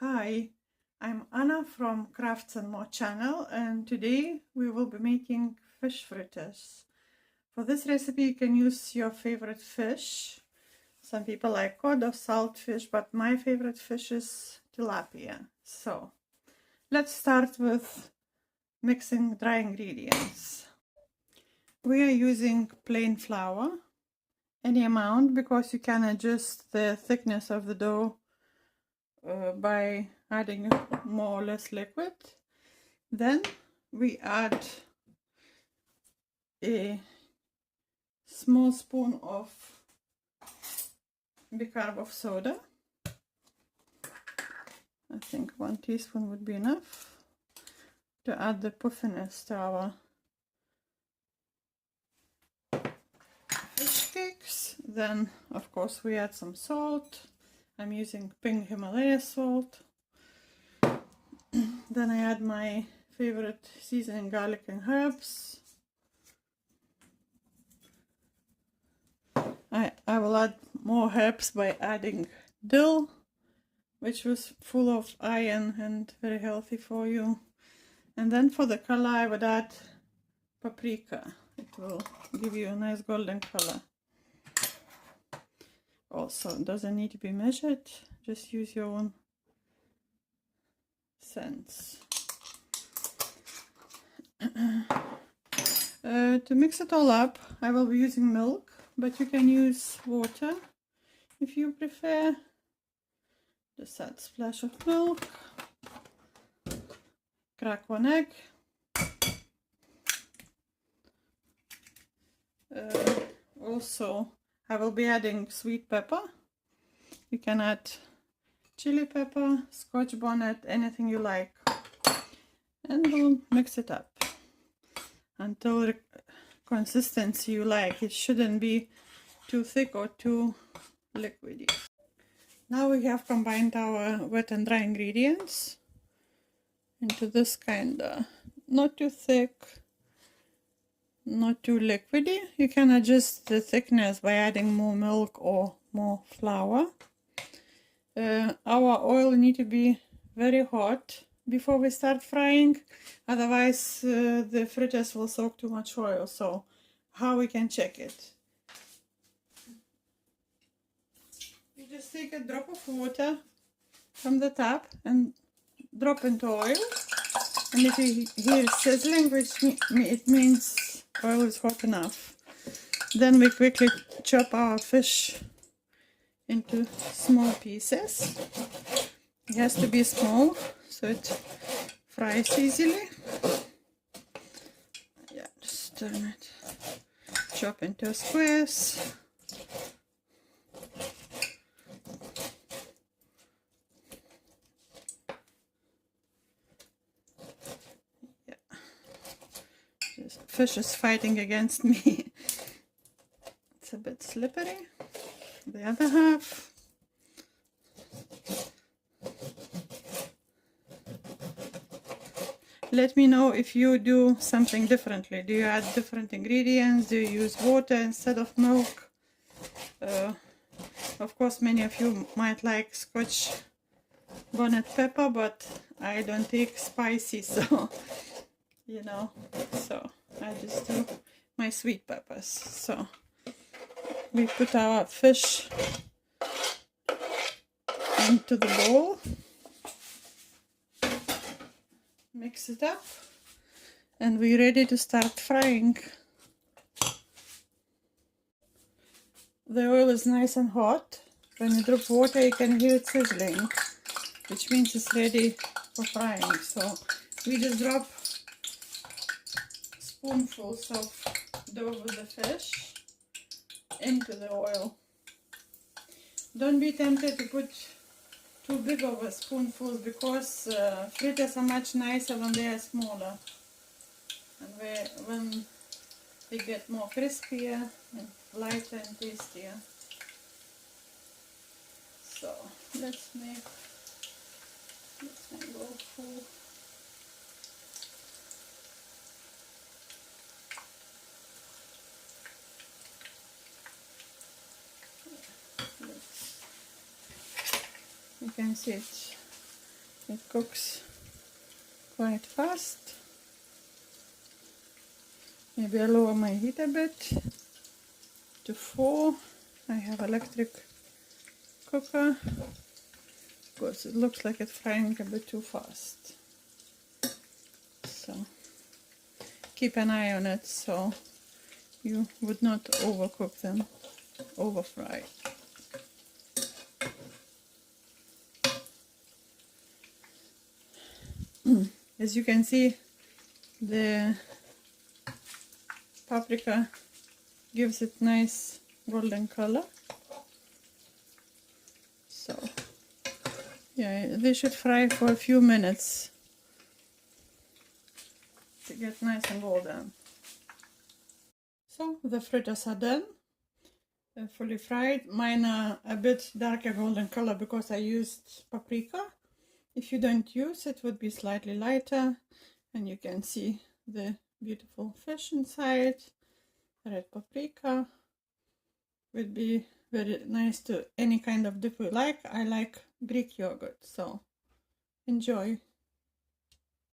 Hi, I'm Anna from Crafts and More channel, and today we will be making fish fritters. For this recipe you can use your favorite fish. Some people like cod or saltfish, but my favorite fish is tilapia. So let's start with mixing dry ingredients. We are using plain flour, any amount, because you can adjust the thickness of the dough by adding more or less liquid. Then we add a small spoon of bicarb of soda. I think 1 teaspoon would be enough to add the puffiness to our fish cakes. Then of course we add some salt. I'm using pink Himalaya salt. Then I add my favorite seasoning, garlic and herbs. I will add more herbs by adding dill, which was full of iron and very healthy for you. And then for the color I would add paprika. It will give you a nice golden color. Also, it doesn't need to be measured, just use your own sense. To mix it all up, I will be using milk, but you can use water if you prefer. Just add a splash of milk, crack 1 egg, also I will be adding sweet pepper. You can add chili pepper, scotch bonnet, anything you like, and we'll mix it up until the consistency you like. It shouldn't be too thick or too liquidy. Now we have combined our wet and dry ingredients into this kind of, not too thick, not too liquidy. You can adjust the thickness by adding more milk or more flour. Our oil need to be very hot before we start frying, otherwise the fritters will soak too much oil. So how we can check it? You just take a drop of water from the tap and drop into oil, and if you hear sizzling, which it means oil is hot enough. Then we quickly chop our fish into small pieces. It has to be small so it fries easily. Yeah, just turn it, chop into squares. Yeah, this fish is fighting against me. It's a bit slippery. The other half. Let me know if you do something differently. Do you add different ingredients? Do you use water instead of milk? Of course, many of you might like scotch bonnet pepper, but I don't take spicy, so you know, so I just do my sweet peppers. So we put our fish into the bowl, mix it up, and we're ready to start frying. The oil is nice and hot. When you drop water you can hear it sizzling, which means it's ready for frying. So we just drop spoonfuls of dough with the fish into the oil. Don't be tempted to put too big of a spoonful, because fritters are much nicer when they are smaller, and when they get more crispier and lighter and tastier. So let's make go full. You can see it It cooks quite fast. Maybe I'll lower my heat a bit to 4. I have electric cooker because it looks like it's frying a bit too fast. So keep an eye on it so you would not overcook them, over fry. As you can see, the paprika gives it nice golden color. So yeah, they should fry for a few minutes to get nice and golden. So the fritters are done. They're fully fried. Mine are a bit darker golden color because I used paprika. If you don't use it, would be slightly lighter, and you can see the beautiful fish inside. Red paprika would be very nice to any kind of dip you like. I like Greek yogurt, so enjoy.